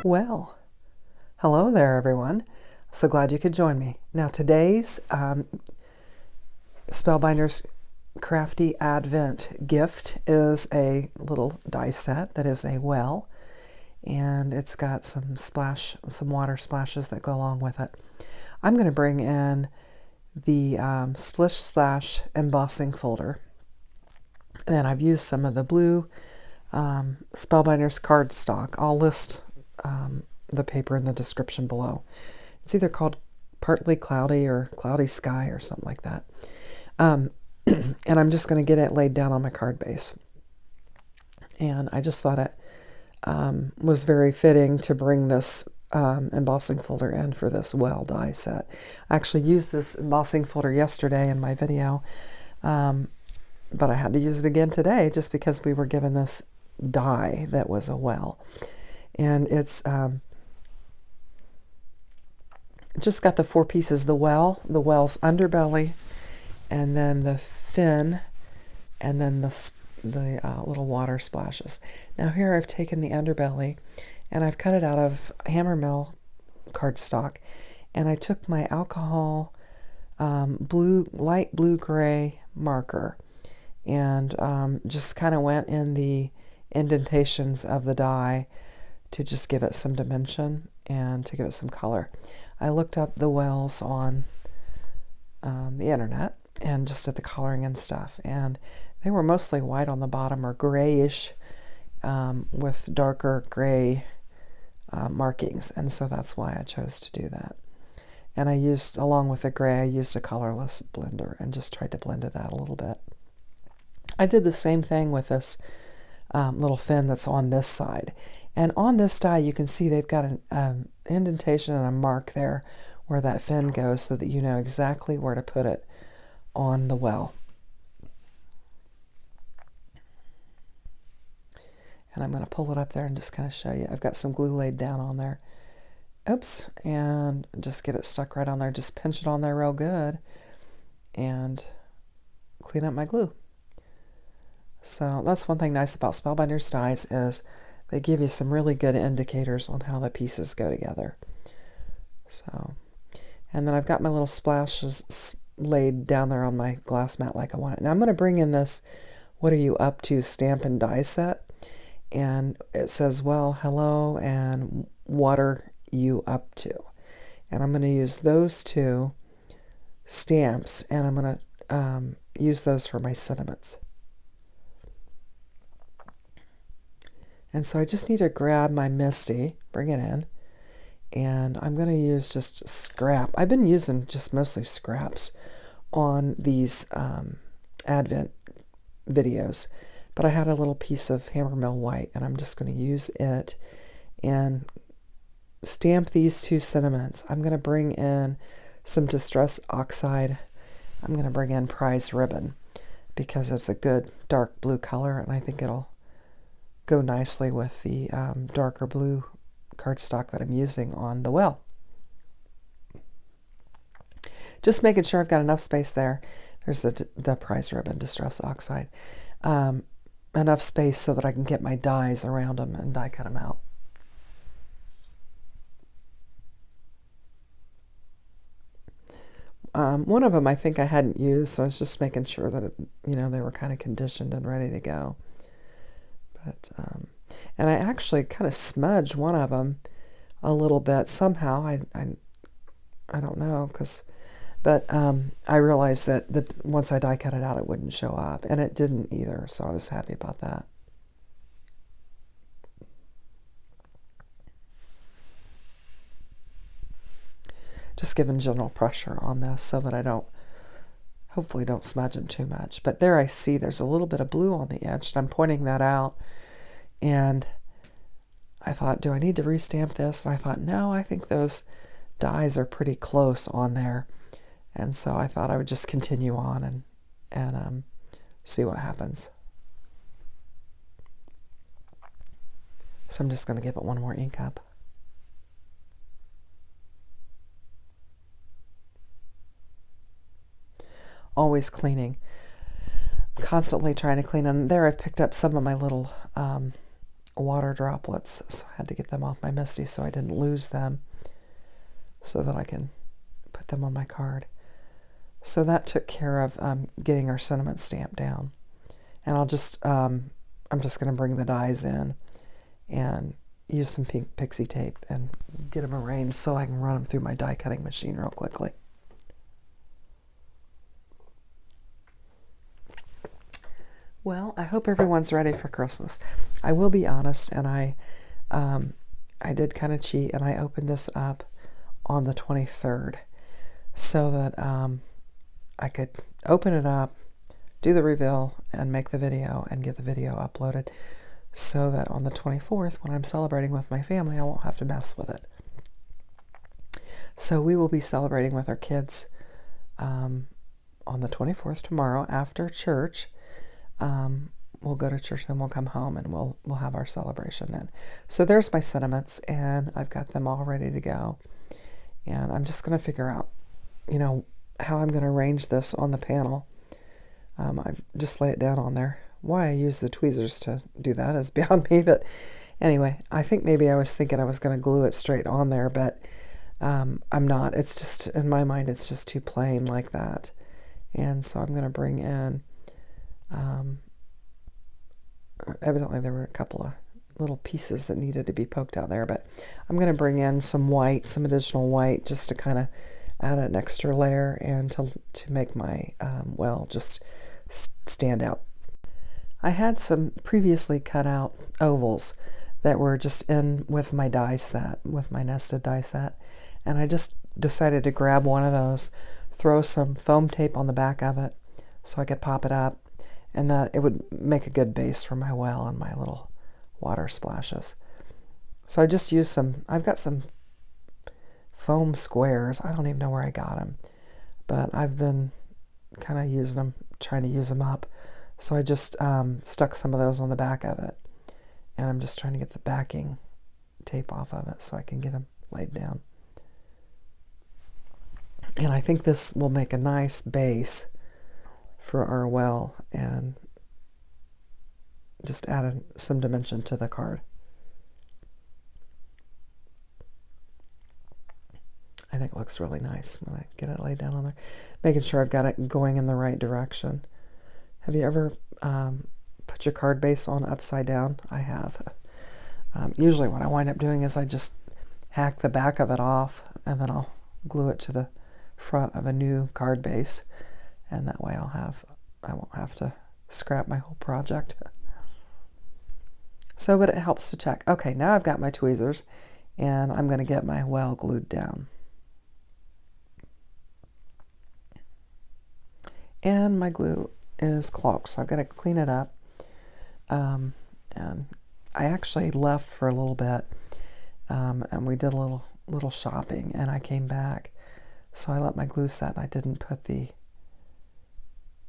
Well, hello there, everyone. So glad you could join me. Now, today's Spellbinders Crafty Advent gift is a little die set that is a well, and it's got some water splashes that go along with it. I'm going to bring in the Splish Splash embossing folder, and I've used some of the blue Spellbinders cardstock. I'll list the paper in the description below. It's either called Partly Cloudy or Cloudy Sky or something like that. And I'm just going to get it laid down on my card base. And I just thought it was very fitting to bring this embossing folder in for this well die set. I actually used this embossing folder yesterday in my video, but I had to use it again today just because we were given this die that was a well. And it's just got the four pieces: the well's underbelly, and then the fin, and then the little water splashes. Now here I've taken the underbelly and I've cut it out of hammermill cardstock, and I took my alcohol light blue-gray marker and just kind of went in the indentations of the die to just give it some dimension and to give it some color. I looked up the wells on the internet and just did the coloring and stuff, and they were mostly white on the bottom or grayish with darker gray markings, and so that's why I chose to do that. And I used, along with the gray, I used a colorless blender and just tried to blend it out a little bit. I did the same thing with this little fin that's on this side. And on this die, you can see they've got an indentation and a mark there where that fin goes so that you know exactly where to put it on the well. And I'm going to pull it up there and just kind of show you. I've got some glue laid down on there. Oops, and just get it stuck right on there. Just pinch it on there real good and clean up my glue. So that's one thing nice about Spellbinders dies is they give you some really good indicators on how the pieces go together. So, and then I've got my little splashes laid down there on my glass mat like I want it. Now I'm going to bring in this What Are You Up To stamp and die set. And it says, well, hello, and what are you up to? And I'm going to use those two stamps, and I'm going to use those for my sentiments. And so I just need to grab my Misty, bring it in, and I'm going to use just scrap. I've been using just mostly scraps on these Advent videos, but I had a little piece of hammermill white, and I'm just going to use it and stamp these two sentiments. I'm going to bring in some Distress Oxide. I'm going to bring in Prize Ribbon because it's a good dark blue color, and I think it'll go nicely with the darker blue cardstock that I'm using on the well. Just making sure I've got enough space there. There's the Prize Ribbon, Distress Oxide. Enough space so that I can get my dies around them and die cut them out. One of them I think I hadn't used, so I was just making sure that they were kind of conditioned and ready to go. But and I actually kind of smudged one of them a little bit somehow. I don't know, but I realized that once I die cut it out, it wouldn't show up, and it didn't either. So I was happy about that. Just giving general pressure on this so that I hopefully don't smudge them too much. But there I see there's a little bit of blue on the edge, and I'm pointing that out. And I thought, do I need to restamp this? And I thought, no, I think those dies are pretty close on there. And so I thought I would just continue on and see what happens. So I'm just going to give it one more ink up. Always cleaning. Constantly trying to clean. And there I've picked up some of my little water droplets, so I had to get them off my Misty so I didn't lose them, so that I can put them on my card. So that took care of getting our sentiment stamp down. And I'm just going to bring the dies in and use some pink pixie tape and get them arranged so I can run them through my die cutting machine real quickly. Well, I hope everyone's ready for Christmas. I will be honest, and I did kind of cheat, and I opened this up on the 23rd so that I could open it up, do the reveal, and make the video and get the video uploaded so that on the 24th, when I'm celebrating with my family, I won't have to mess with it. So we will be celebrating with our kids on the 24th tomorrow after church. We'll go to church, then we'll come home, and we'll have our celebration then. So there's my sentiments, and I've got them all ready to go. And I'm just going to figure out, how I'm going to arrange this on the panel. I just lay it down on there. Why I use the tweezers to do that is beyond me, but anyway, I think maybe I was thinking I was going to glue it straight on there, but I'm not. It's just, in my mind, it's just too plain like that. And so I'm going to bring in, evidently there were a couple of little pieces that needed to be poked out there, but I'm going to bring in some white, some additional white, just to kind of add an extra layer and to make my well just stand out. I had some previously cut out ovals that were just in with my die set, with my nested die set, and I just decided to grab one of those, throw some foam tape on the back of it so I could pop it up, and that it would make a good base for my well and my little water splashes. So I just used I've got some foam squares. I don't even know where I got them, but I've been kind of using them, trying to use them up. So I just stuck some of those on the back of it, and I'm just trying to get the backing tape off of it so I can get them laid down. And I think this will make a nice base for our well and just add some dimension to the card. I think it looks really nice when I get it laid down on there. Making sure I've got it going in the right direction. Have you ever put your card base on upside down? I have. Usually what I wind up doing is I just hack the back of it off, and then I'll glue it to the front of a new card base, and that way I won't have to scrap my whole project. So, but it helps to check. Okay, now I've got my tweezers, and I'm going to get my well glued down. And my glue is clogged, so I've got to clean it up. And I actually left for a little bit, and we did a little shopping, and I came back. So I let my glue set, and I didn't put the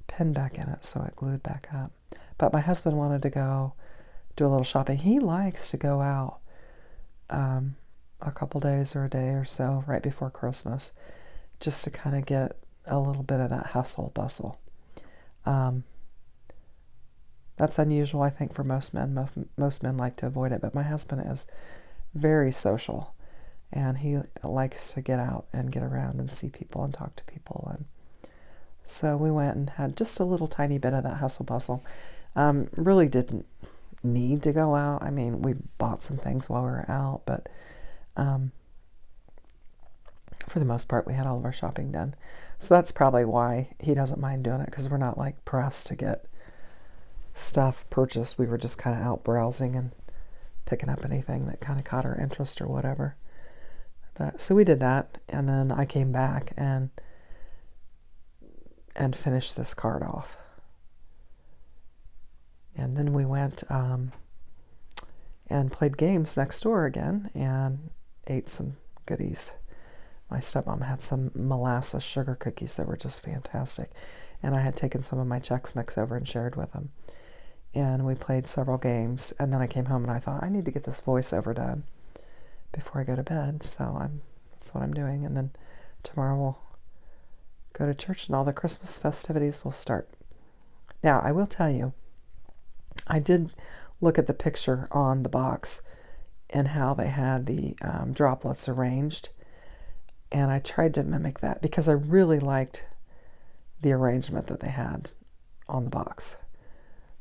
pin back in it, so it glued back up. But my husband wanted to go do a little shopping. He likes to go out a couple days or a day or so right before Christmas, just to kind of get a little bit of that hustle bustle. That's unusual, I think, for most men. Most men like to avoid it, but my husband is very social, and he likes to get out and get around and see people and talk to people. And so we went and had just a little tiny bit of that hustle bustle. Really didn't need to go out. I mean, we bought some things while we were out, but for the most part, we had all of our shopping done. So that's probably why he doesn't mind doing it, because we're not like pressed to get stuff purchased. We were just kind of out browsing and picking up anything that kind of caught our interest or whatever. But so we did that, and then I came back and finished this card off. And then we went and played games next door again and ate some goodies. My stepmom had some molasses sugar cookies that were just fantastic, and I had taken some of my Chex Mix over and shared with them. And we played several games, and then I came home and I thought, I need to get this voiceover done before I go to bed, so that's what I'm doing. And then tomorrow we'll go to church and all the Christmas festivities will start. Now, I will tell you, I did look at the picture on the box and how they had the droplets arranged. And I tried to mimic that because I really liked the arrangement that they had on the box.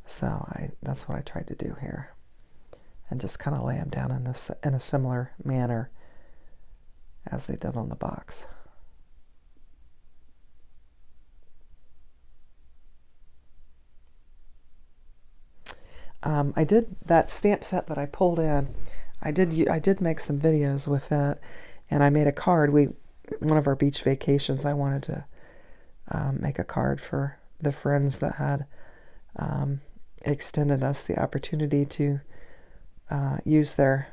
So that's what I tried to do here. And just kind of lay them down in a similar manner as they did on the box. I did that stamp set that I pulled in. I did make some videos with it, and I made a card. One of our beach vacations, I wanted to make a card for the friends that had extended us the opportunity to use their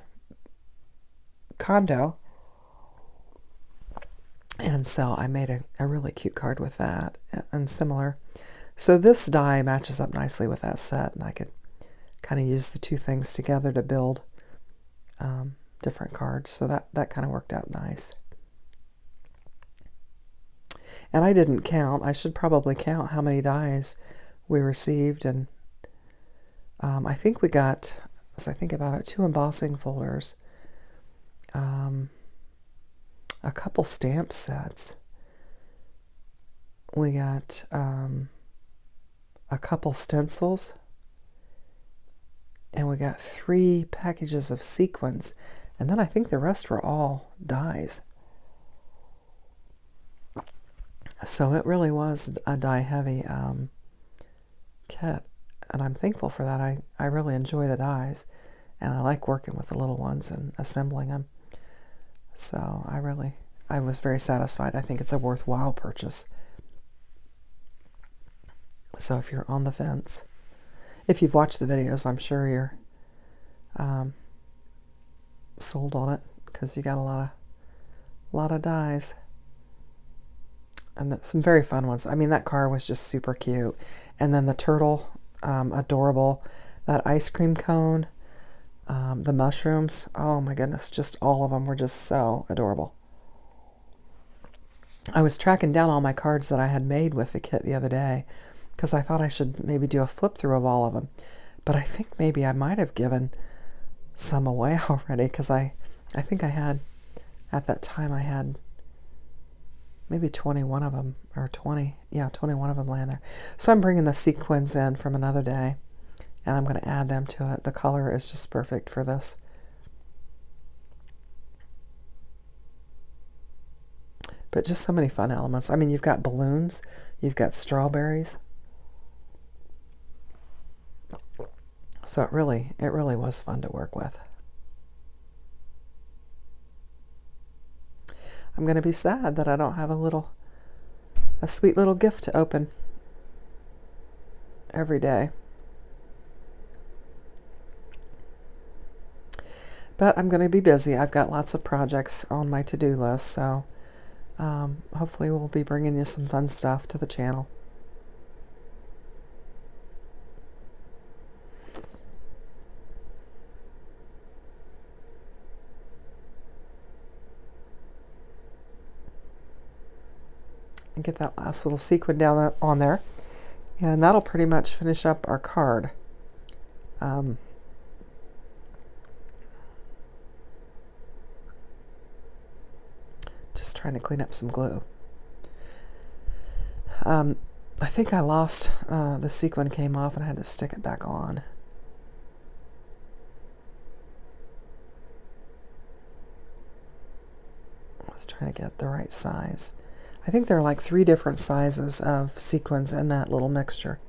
condo. And so I made a really cute card with that and similar. So this die matches up nicely with that set, and I could kind of use the two things together to build different cards. So that kind of worked out nice. And I didn't count. I should probably count how many dies we received. And I think we got, as I think about it, 2 embossing folders, a couple stamp sets. We got a couple stencils. And we got 3 packages of sequins. And then I think the rest were all dies. So it really was a die-heavy kit. And I'm thankful for that. I really enjoy the dies. And I like working with the little ones and assembling them. So I was very satisfied. I think it's a worthwhile purchase. So if you're on the fence, if you've watched the videos, I'm sure you're sold on it because you got a lot of dies and some very fun ones. I mean, that car was just super cute, and then the turtle, adorable. That ice cream cone, the mushrooms. Oh my goodness, just all of them were just so adorable. I was tracking down all my cards that I had made with the kit the other day, because I thought I should maybe do a flip through of all of them. But I think maybe I might have given some away already, because I think I had, at that time, I had maybe 21 of them, or 21 of them laying there. So I'm bringing the sequins in from another day, and I'm going to add them to it. The color is just perfect for this. But just so many fun elements. I mean, you've got balloons, you've got strawberries. So it really was fun to work with. I'm going to be sad that I don't have a sweet little gift to open every day. But I'm going to be busy. I've got lots of projects on my to-do list, so hopefully we'll be bringing you some fun stuff to the channel. And get that last little sequin down on there, and that'll pretty much finish up our card. Just trying to clean up some glue. I think I lost, the sequin came off and I had to stick it back on. I was trying to get the right size. I think there are like 3 different sizes of sequins in that little mixture.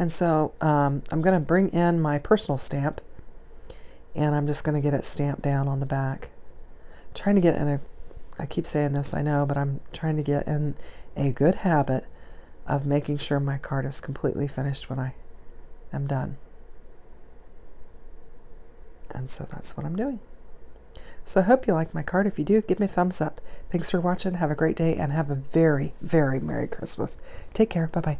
And so I'm going to bring in my personal stamp, and I'm just going to get it stamped down on the back. I'm trying to get in I keep saying this, I know, but I'm trying to get in a good habit of making sure my card is completely finished when I am done. And so that's what I'm doing. So I hope you like my card. If you do, give me a thumbs up. Thanks for watching. Have a great day, and have a very, very Merry Christmas. Take care. Bye-bye.